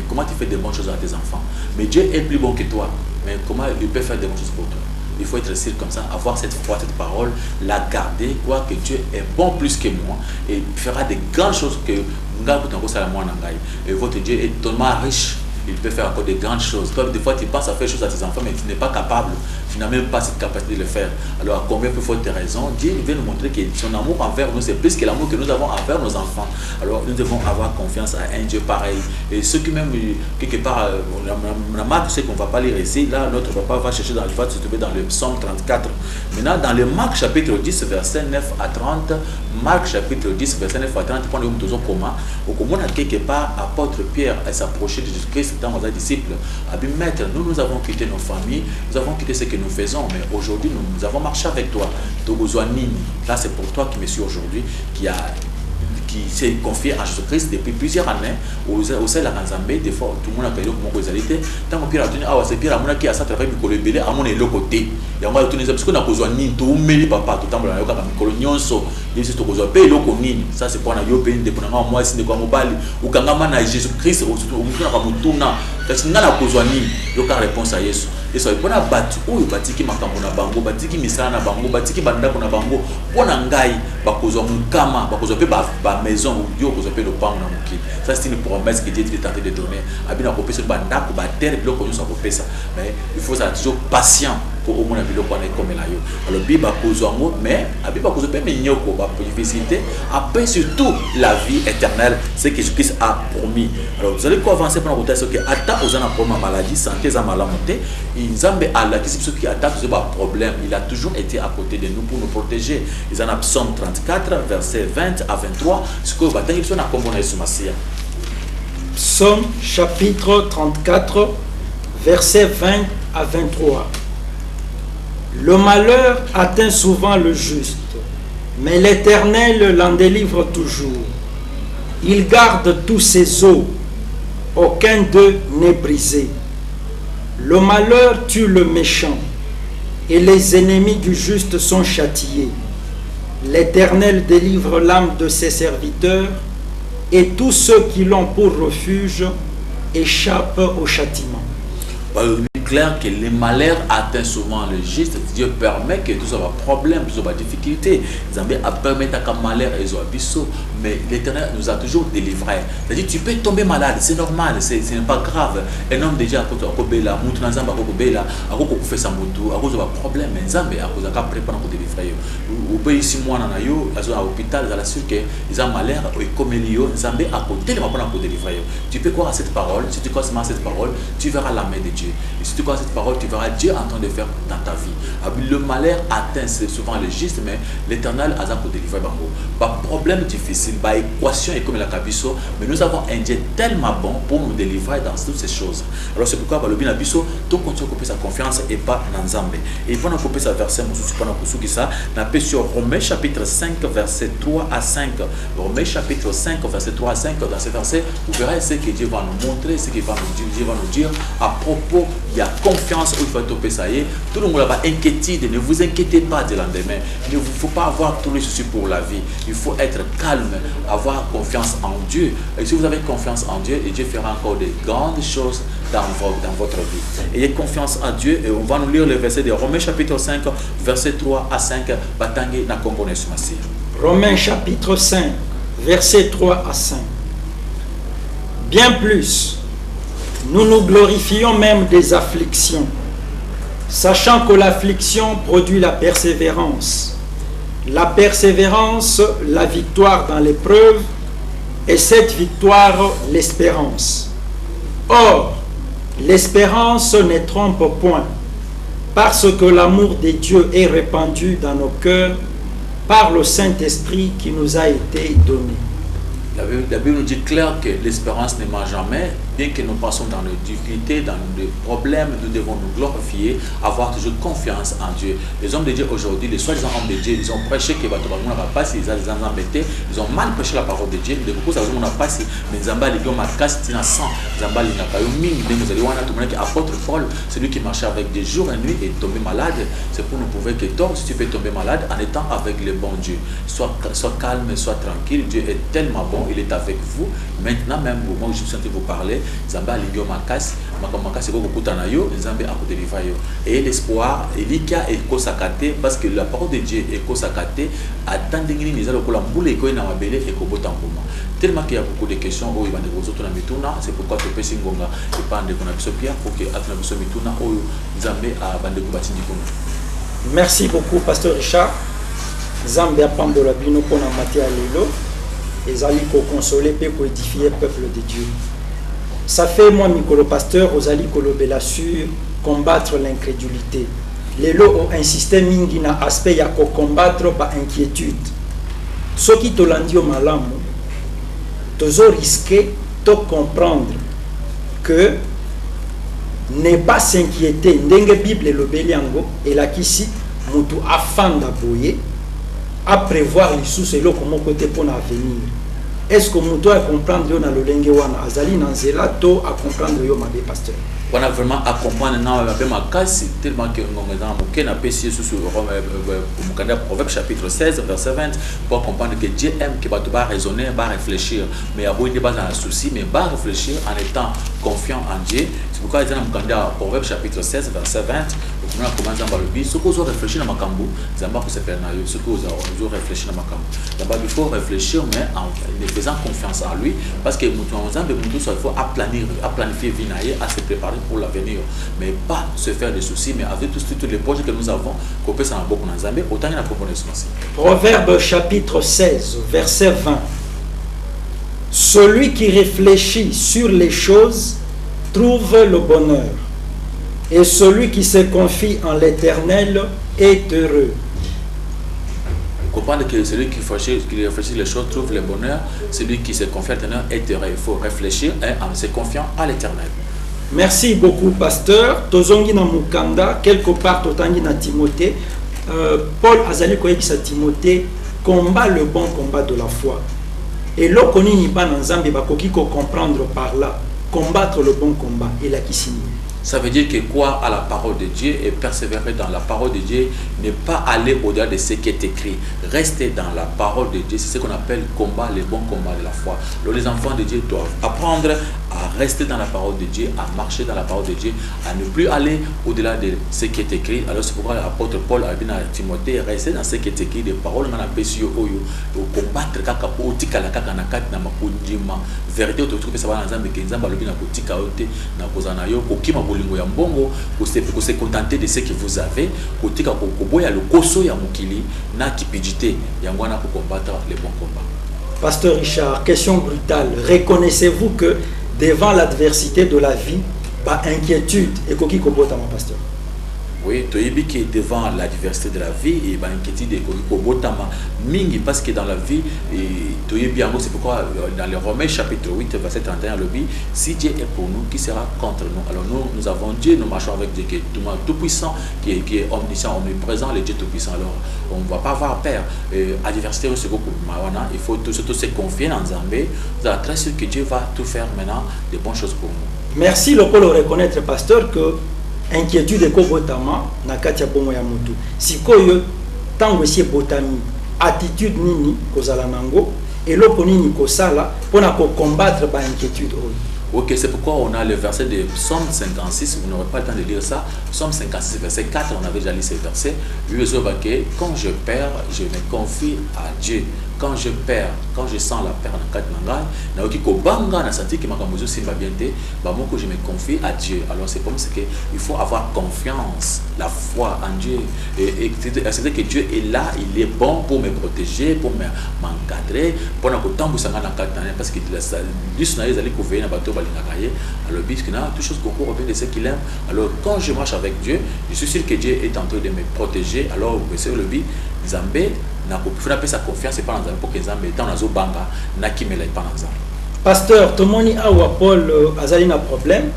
comment tu fais des bonnes choses à tes enfants. Mais Dieu est plus bon que toi. Mais comment il peut faire des bonnes choses pour toi? Il faut être sûr comme ça, avoir cette foi, cette parole, la garder, croire que Dieu est bon plus que moi et fera des grandes choses que et votre Dieu est tellement riche. Il peut faire encore de grandes choses. Toi, des fois, tu penses à faire des choses à tes enfants, mais tu n'es pas capable. Tu n'as même pas cette capacité de le faire. Alors, à combien plus forte raison, Dieu vient nous montrer que son amour envers nous, c'est plus que l'amour que nous avons envers nos enfants. Alors, nous devons avoir confiance à un Dieu pareil. Et ceux qui même, quelque part, la marque, c'est qu'on ne va pas lire ici. Là, notre papa va chercher dans se trouver dans le psaume 34. Maintenant, dans le Marc chapitre 10, verset 9 à 30, Marc chapitre 10, verset 9 à 30, pendant que nous comment, au commun, quelque part, apôtre Pierre s'approcher de Jésus-Christ dans nos disciples. Maître, nous avons quitté nos familles, nous avons quitté ce que nous faisons, mais aujourd'hui nous avons marché avec toi. Là c'est pour toi qui me suis aujourd'hui, qui s'est confié à Jésus-Christ depuis plusieurs années au sein de la Kanzambe. Des fois tout le monde a payé mon réalité tant que Pierre a tenu c'est Pierre amona qui a ça travail mikolo belé à mon le côté et on va tourner parce qu'on a besoin ni to meli papa tout temps la yoka mikolo nyonso yesi to besoin payer loko nini ça c'est pour na yo payer de pour moi si de quoi mobali ou kangama na Jésus-Christ au mutuna kwa mutuna kasi ngana besoin ni yoka réponse à Yesu et ça pour na batu oyo batiki makambo na bango batiki misala na bango batiki bandako na bango pona ngai bakozwa mukama bakozwa pe ba maison ou Dieu kozwa pe le pango na mukili ça c'est une promesse que Dieu est tenté de donner abina ko pesa bandako ba terre biloko nyonso ko pesa mais il faut être toujours patient pour au moins biloko na comme la yo alors biba kozwa ngo mais abiba kozwa pe menyoko ba difficulté après surtout la vie éternelle c'est que Jésus-Christ a promis. Alors vous allez quoi avancer pendant que vous que ata ozana problème maladie santé za malamonté Nzambe ala qui c'est qui attaque ce problème il a toujours été à côté de nous pour nous protéger. Ils en a Psaume 34 verset 20 à 23 ce que va tenir sur na kombo na Masia. Psaume chapitre 34 verset 20 à 23. Le malheur atteint souvent le juste, mais l'Éternel l'en délivre toujours. Il garde tous ses os, aucun d'eux n'est brisé. Le malheur tue le méchant, et les ennemis du juste sont châtiés. L'Éternel délivre l'âme de ses serviteurs, et tous ceux qui l'ont pour refuge échappent au châtiment. Clair que les malheurs atteignent souvent le juste. Dieu permet que tout ça va problème, tout ça va difficulté. Zambé a permis qu'un malheur et biso, mais l'Éternel nous a toujours délivrés. C'est-à-dire tu peux tomber malade, c'est normal, ce n'est pas grave. Un homme déjà à côté de Bela, Moutou Zamba à Bela, à côté de sa moto, à cause de problème, mais Zambé à cause de la préparation pour délivrer. Au pays si moi na yo, à l'hôpital, à la sûr que ils ont malheur et comme Elio, Zambé à côté de ma pour délivrer. Tu peux croire à cette parole, si tu crois à cette parole, tu verras la main de Dieu. Et si tu crois à cette parole, tu verras Dieu en train de faire dans ta vie. Le malheur atteint souvent le juste, mais l'Éternel a pour délivrer bango. Pas problème difficile, pas équation et comme la cabisso, mais nous avons un Dieu tellement bon pour nous délivrer dans toutes ces choses. Alors c'est pourquoi le bien abisso, tout continue à couper sa confiance et pas dans Nzambe. Et pendant couper sa verset, pendant que ça, n'a pas sur Romains chapitre 5 verset 3 à 5. Romains chapitre 5 verset 3 à 5. Dans ce verset, vous verrez ce que Dieu va nous montrer, ce qu'il va nous dire, Dieu va nous dire à propos. Il y a confiance où il faut topper ça y est. Tout le monde a inquiétude. Ne vous inquiétez pas du lendemain. Il ne faut pas avoir tous les soucis pour la vie. Il faut être calme, avoir confiance en Dieu. Et si vous avez confiance en Dieu, et Dieu fera encore de grandes choses dans votre vie. Ayez confiance en Dieu et on va nous lire le verset de Romains chapitre 5, verset 3 à 5. Romains chapitre 5, verset 3 à 5. Bien plus. Nous nous glorifions même des afflictions, sachant que l'affliction produit la persévérance. La persévérance, la victoire dans l'épreuve, et cette victoire, l'espérance. Or, l'espérance ne trompe point, parce que l'amour de Dieu est répandu dans nos cœurs par le Saint-Esprit qui nous a été donné. La Bible nous dit clair que l'espérance ne ment jamais. Bien que nous passons dans les difficultés, dans les problèmes, nous devons nous glorifier, avoir toujours confiance en Dieu. Les hommes de Dieu aujourd'hui, les soi-disant hommes de Dieu, ils ont prêché que Batobaguna va passer, ils ont embêté, ils ont mal prêché la parole de Dieu. De beaucoup, ça va passer. Mais Zamba, les gars, ma casse, tina sang. Zamba, les n'a ming, vous allez voir, tout le monde qui apôtre Paul, celui qui marchait avec des jours et nuits et tombé malade. C'est pour nous prouver que toi, si tu peux tomber malade en étant avec le bon Dieu, sois calme, sois tranquille. Dieu est tellement bon, il est avec vous. Maintenant, même au moment où je suis en train de vous parler, Zamba ligio makas, makamaka c'est beaucoup tanayo, Zambé a côté livayo. Et l'espoir, Elika est kosakate parce que la parole de Dieu est kosakate. Attends d'ingénier les alcool en boule et qu'on a mabélé et qu'on botte en bouma. Tellement qu'il y a beaucoup de questions où il va de vos autres mituna, c'est pourquoi tu peux singonga et pas de qu'on a besoin pierre pour que après la mituna où Zambé a bandé combattu du coup. Merci beaucoup, Pasteur Richard. Zambé a pando la bino pour la matière lelo. Et allez pour consoler et pour édifier le peuple de Dieu. Ça fait moi, Mikolo Pasteur, aux alliés kolobela sur combattre l'incrédulité. Les lots ont insisté mingi na aspect ya ko combattre par inquiétude. Ce qui te l'ont dit au malam, tu risqué de comprendre que ne pas s'inquiéter ndenge Bible lobeli yango elakisi mutu afanda boye à prévoir les sous et comment côté pour l'avenir. Est-ce que mutu a comprendre yo na lolenge wana azali na nzela to a comprendre yo mabe pasteur? On a vraiment à comprendre na ma casse tellement que dans mon ken a pesi sous Proverbe chapitre 16 verset 20 pour comprendre que Dieu aime que tu vas raisonner, va réfléchir, mais à il n'est pas dans le souci, mais va réfléchir en étant confiant en Dieu. C'est pourquoi dans mon Proverbe chapitre 16 verset 20 on a commencé à le dire, ce que vous réfléchissez dans ma cambo, ça va se faire naïf, ce que vous réfléchissez dans ma cambo. D'abord il faut réfléchir mais en faisant confiance en lui parce que nous il faut planifier vie à se préparer pour l'avenir, mais pas se faire des soucis, mais avec tous les projets que nous avons, qu'on peut s'en beaucoup dans Zambie, autant il y a aussi. Proverbe chapitre 16, verset 20. Celui qui réfléchit sur les choses trouve le bonheur, et celui qui se confie en l'Éternel est heureux. Comprendre que celui qui réfléchit les choses trouve le bonheur, celui qui se confie à l'Éternel est heureux. Il faut réfléchir en se confiant à l'Éternel. Merci beaucoup, pasteur. Tozongi na mukanda, quelque part totangi na Timothée. Paul azali koyebisa Timothée, combat le bon combat de la foi. Et lokoni ni ba na Nzambe bakoki ko comprendre par là, combattre le bon combat et la kisini. Ça veut dire que croire à la parole de Dieu et persévérer dans la parole de Dieu, ne pas aller au-delà de ce qui est écrit. Rester dans la parole de Dieu, c'est ce qu'on appelle combat, le bon combat de la foi. Alors les enfants de Dieu doivent apprendre à rester dans la parole de Dieu, à marcher dans la parole de Dieu, à ne plus aller au-delà de ce qui est écrit. Alors c'est pourquoi l'apôtre Paul a dit à Timothée, rester dans ce qui est écrit, des paroles qu'on appelle sur Oyo, combattre kaka po tika la kaka na kat na makundima. Vérité autour que ça va dans Zambie, que Zambie lobi na kotika ote na kozana yo kokima bolingo ya mbongo, ko se contenter de ce que vous avez, kotika koboya le koso ya mukili na kipidité yangwana ko combattre les bons combats. Pasteur Richard, question brutale. Reconnaissez-vous que devant l'adversité de la vie, pas inquiétude et koki kobota mon pasteur? Oui, toyebi que devant la diversité de la vie et ba inquiétude et kobotama mingi parce que dans la vie toyebi yango, c'est pourquoi dans les Romains chapitre 8 verset 31 le dit, si Dieu est pour nous, qui sera contre nous? Alors nous avons Dieu, nous marchons avec Dieu qui est tout puissant, qui est omniscient, omniprésent, le Dieu tout puissant. Alors on ne va pas avoir peur. Adversité c'est beaucoup mawana, il faut surtout se confier dans Zambé. Vous êtes très sûr que Dieu va tout faire maintenant des bonnes choses pour nous. Merci le Paul reconnaître pasteur que inquiétude ko botama na kati ya bongo ya mutu. Sikoyo tango esi botami attitude nini kozala nango eloko nini kosala pona ko combattre ba inquiétude oyo. Ok, c'est pourquoi on a le verset de Psaume 56, vous n'aurez pas le temps de lire ça. Psaume 56, verset 4, on avait déjà lu ces versets. Quand je perds, je me confie à Dieu. Quand je perds, quand je sens la perte dans le je me confie à Dieu. Alors c'est comme ça qu'il faut avoir confiance, la foi en Dieu. Et c'est que Dieu est là, il est bon pour me protéger, pour m'encadrer, pour parce que alors toutes choses concourent au bien de ce qu'il aime. Alors quand je marche avec Dieu, je suis sûr que Dieu est en train de me protéger. Alors c'est le but Zambé na ko faut appeler sa confiance et pas dans pour que Zambé dans la banga na qui me pas dans Zambé. Pasteur tomoni awa Paul azali na problème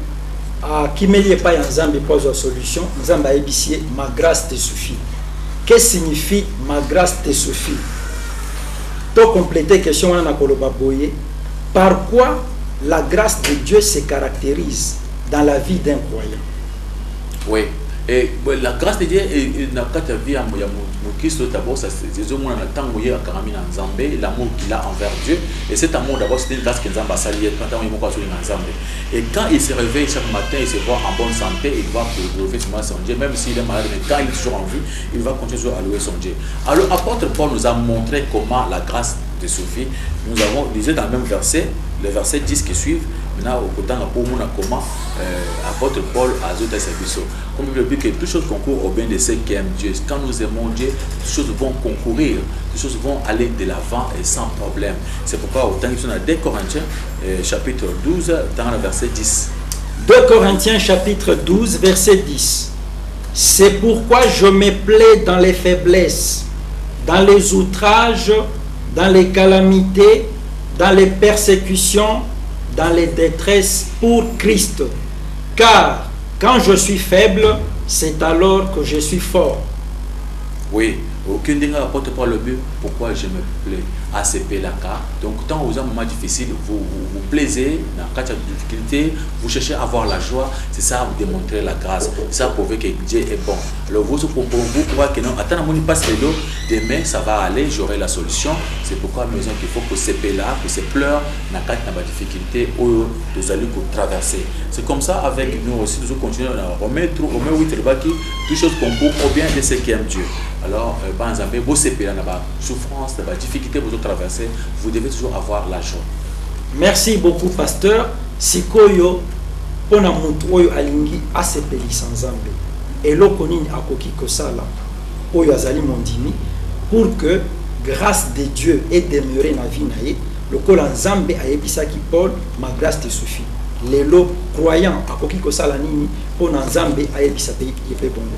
a qui me lié pas en Zambé pose une solution. Zambé a ébicié ma grâce te suffit. Qu'est-ce que signifie ma grâce te suffit? To compléter question on a koloba boye. Par quoi la grâce de Dieu se caractérise dans la vie d'un croyant? Oui, et la grâce de Dieu n'a pas ta vie à mon Christ d'abord, ça c'est au moins un temps où il y a en Zambé, l'amour qu'il a envers Dieu, et cet amour d'abord c'est une grâce qu'il a sali quand il m'a en Zambé. Et quand il se réveille chaque matin, il se voit en bonne santé, il va glorifier son Dieu, même s'il est malade, mais quand il est toujours en vie, il va continuer à louer son Dieu. Alors l'apôtre Paul nous a montré comment la grâce te suffit. Nous avons lisé dans le même verset, le verset 10 qui suit. Maintenant, au côté de comment apôtre Paul a ajouté ses bisous. Comme il dit que toutes choses concourent au bien de ceux qui aiment Dieu. Quand nous aimons Dieu, toutes choses vont concourir, toutes choses vont aller de l'avant et sans problème. C'est pourquoi au temps qu'ils sont à 2 Corinthiens, chapitre 12, dans le verset 10. 2 Corinthiens, chapitre 12, verset 10. C'est pourquoi je me plais dans les faiblesses, dans les outrages, dans les calamités, dans les persécutions, dans les détresses pour Christ. Car Quand je suis faible, c'est alors que je suis fort. Oui, aucun dingue apporte pas le but. Pourquoi je me plais à ces là. Donc, quand vous avez un moment difficile, vous plaisez, dans cas de difficulté, vous cherchez à avoir la joie. C'est ça, vous démontrez la grâce. C'est ça, prouver que Dieu est bon. Alors, vous croyez que non, attends, mon passe l'eau, demain ça va aller, j'aurai la solution. C'est pourquoi nous qu'il faut que ces là, que ces pleurs, dans cas de difficulté, où vous allez traverser. C'est comme ça avec nous aussi, nous continuons à remettre au 8 toutes choses concourent au bien de ceux qui aiment Dieu. Alors, vos CP là, souffrance, difficulté, vous traversez, vous devez toujours avoir la joie. Merci beaucoup, pasteur. Sikoyo, pona mutu oyo alingi asepeli sanzambe. Eloko nini akoki kosala oyo azali mondimi pour que grâce de Dieu est demeurée na vie na ye. Lokola nzambe ayebisaki Paul, ma grâce te suffit. Lelo croyant akoki kosala nini pona nzambe ayebisa pe yepe bongo.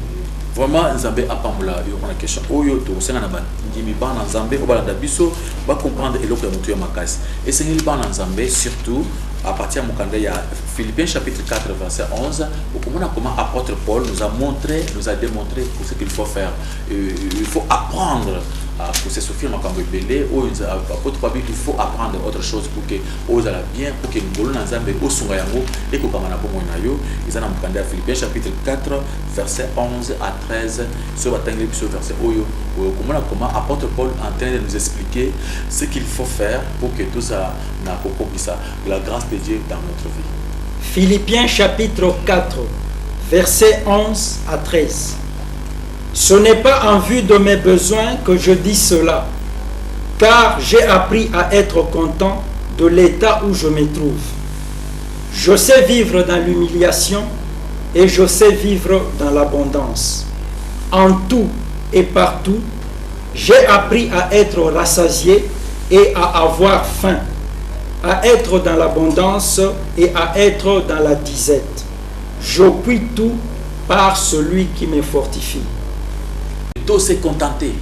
Vraiment, Nzambe a pas moula, il y a une question. Oyo to senga na ba ndimi ba na Nzambe ko ba la biso ba comprendre eloko ya mutu ya makasi. Et c'est ngeli ba na Nzambe surtout à partir de Mukanda, il y a Philippiens chapitre 4 verset 11 où comment apôtre Paul nous a démontré ce qu'il faut faire. Il faut apprendre pour se souffrir ma cambo belé ou apôtre Paul il faut apprendre autre chose pour que aux ala bien pour que nous na Nzambe au sunga yango et ko kama na bomo na yo ils ana Mukanda Philippiens chapitre 4 verset 11 à 13 sur batangeli sur verset oyo comment apôtre Paul en train de nous expliquer ce qu'il faut faire pour que tout ça n'a pas la grâce de Dieu dans notre vie. Philippiens chapitre 4 verset 11 à 13. Ce n'est pas en vue de mes besoins que je dis cela, car j'ai appris à être content de l'état où je me trouve. Je sais vivre dans l'humiliation et je sais vivre dans l'abondance. En tout et partout, j'ai appris à être rassasié et à avoir faim, à être dans l'abondance et à être dans la disette. Je puis tout par celui qui me fortifie. Tout s'est contenté.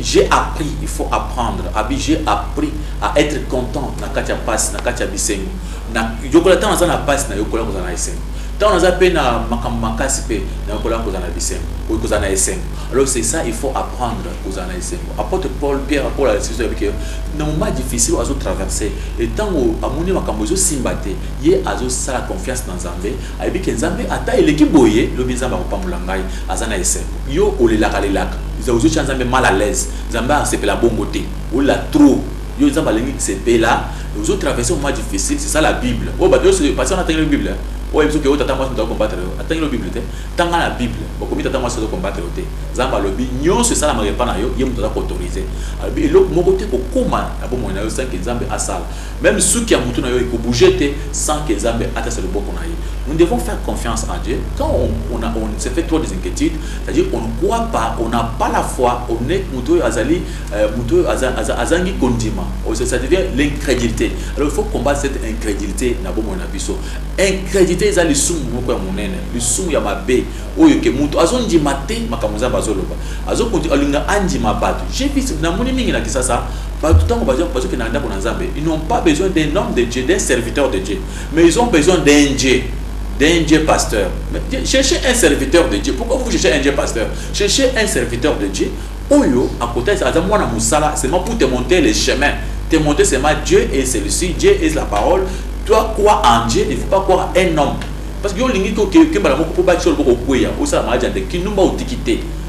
J'ai appris, il faut apprendre. J'ai appris à être content. Na katia passe, na katia bisengo. Na yokola tan na passe na yokola ko na isengo. Tant on a peine na makasi pe na yokola ko na bisengo. Ko na isengo. Alors c'est ça, il faut apprendre ko na isengo. Apôtre Paul, Pierre, Paul a dit avec dans moment difficile à traverser. Et tant amoni makambo zo simbate, ye azo sala confiance dans Nzambe. Aibi ke Nzambe ata eleki boye, lo bizamba ko pamula ngai azana isengo. Yo olelaka lelaka. Vous avez mal à l'aise. Vous avez la bonne côté. Ou la trop. Vous avez là. Vous avez traversé un moment difficile. C'est ça la Bible. Oh, bah, parce qu'on a la Bible. Oh, il faut que vous ayez combattre. Attendez la Bible. Tant la Bible. Vous avez combattre. Vous avez le Bible. Nous, c'est ça la manière pas nayo. Vous avez autorisé. Et l'autre, mon côté, comment la bonne moyen, sans que Nzambe a ça. Même ceux qui ont monté nayo, il faut bouger sans que Nzambe attache le bon qu'on a. Nous devons faire confiance en Dieu. Quand on se fait trop des inquiétudes, c'est-à-dire qu'on ne croit pas, on n'a pas la foi, on est muto azali azangi kondima. Ça devient l'incrédulité. Alors il faut combattre cette incrédulité na bomo na biso. Incrédulité ezali sumu moko ya monene, le sumu ya mabe oyo ke muto azondi maté makamuza bazoloba. Azokundi alinga andi mabatu. J'ai vu na moni mingi na kisasa. Ils n'ont pas besoin d'un homme de Dieu, d'un serviteur de Dieu, mais ils ont besoin d'un Dieu pasteur. Mais cherchez un serviteur de Dieu. Pourquoi vous cherchez un Dieu pasteur? Cherchez un serviteur de Dieu. Oyo, à côté de ça, c'est pour te montrer les chemins. Te montrer seulement Dieu et celui-ci. Dieu est la parole. Toi, crois en Dieu, il ne faut pas croire un homme. Parce que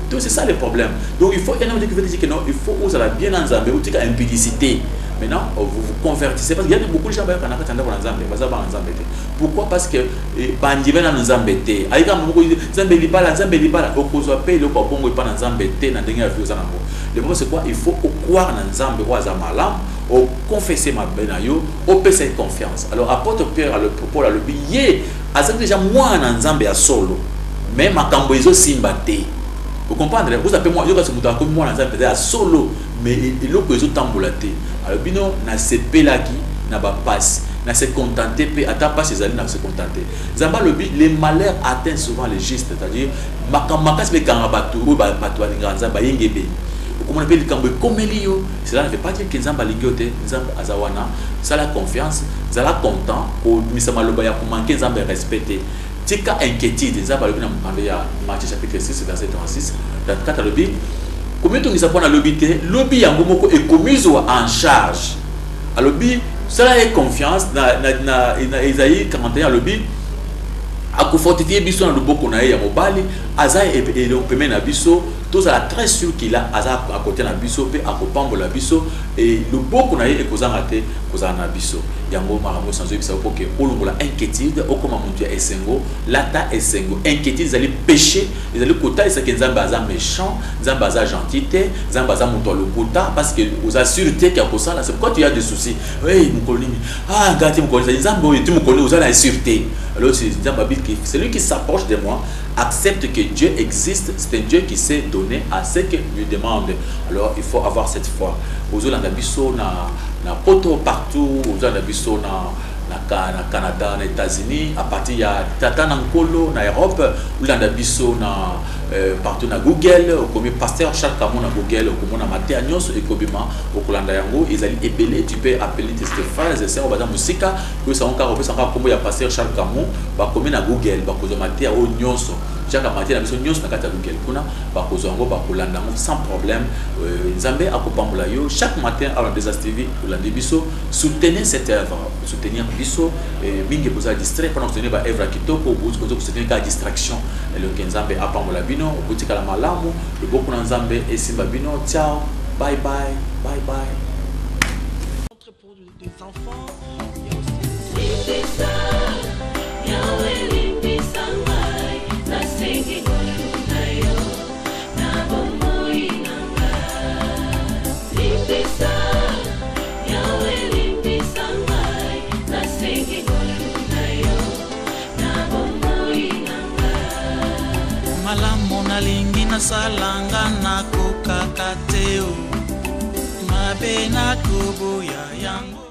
donc c'est ça le problème. Donc il faut un homme qui veut dire que non, il faut vous allez bien en Zambie, ou une impudicité. Maintenant, vous vous convertissez parce qu'il y a beaucoup de gens qui ont pourquoi? Parce que bandibe na nzambete aika moko nzambe libala okozwa pe le ko bongo pa na nzambete na ndenge ya vie ozango. Le problème c'est quoi? Il faut croire na nzambe wa za malam, au confesser ma benayo, au payer confiance. Alors apôtre Pierre a le propos là le billet azaki déjà moi na nzambe ya solo. Mais makambo ezo simbate. Vous comprenez? Vous appelez moi, je suis comme moi dans un solo, mais il faut que je t'embolaté. Alors, bino, na se pelaki, na ba passe, na se contenter, pe ata pas ses alliés, na se contenter. Zamba le but, les malheurs atteignent souvent les justes, c'est-à-dire, makas be kangabatu, ou ba patwa linganza, ba yengebe. Comme on appelle le cambo comelio, cela ne veut pas dire que Zamba ligiote, Zamba azawana, ça la confiance, ça la content, ou misama loba ya pour manquer Zamba respecté. tika inquiétude ça va le bien dans Matthieu chapitre 6 verset 36 dans 4 lobby combien tu ngisa pona lobby te lobby yango moko est commise en charge à lobby cela est confiance na Isaïe 41 lobby a fortifier biso na loboko na ya mobali aza et le premier na biso tous à la très sûr qu'il a à côté na biso pe akopambola biso et le boko na ye ekozanga te kozana biso yango makambo sans ebisa pour que olongola inquiétude okoma muntu ya esengo lata esengo inquiétude zali péché ezali kota esaki nzambe aza méchant nzambe aza gentil te nzambe aza moto lokota parce que aux assureté qu'il y a pour ça là c'est pourquoi tu as des soucis oui mukoli ah gati mukoli nzambe oyo tu mukoli aux la sûreté alors c'est lui qui s'approche de moi accepte que Dieu existe, c'est un Dieu qui s'est donné à ce que lui demande. Alors il faut avoir cette foi. Aux Olandabiso, na poto partout, aux Olandabiso, na Canada, na États-Unis, à partir de Tata Nankolo, na Europe, Olandabiso, na partout na Google, comme pasteur chaque camon na Google, comme na Mathéanios et Kobima, au Kolanda Yango, ils allaient épeler, tu peux appeler tes frères et sœurs, au Badam Musika, que ça encore comme il y a pasteur chaque camon, bah comme na Google, bah comme Mathéa au Nyos. Chaque matin, la mission Nyos na kata Google, kuna, bah kozongo, bah Kolanda sans problème, Zambé à Kopambulayo, chaque matin à la Désastévi, Kolanda Biso, soutenez cette œuvre, soutenir Biso, Mingi vous a distrait pendant que vous tenez bah œuvre Kitoko, vous soutenez la distraction, et le Kenzambe à Pambola. Au bout de la malamu, le beaucoup d'Anzambe et Simbabino. Ciao, bye bye, bye bye. Pour des enfants, malamu nalingi nasalanga nakokaka te mabe nakoboya yango.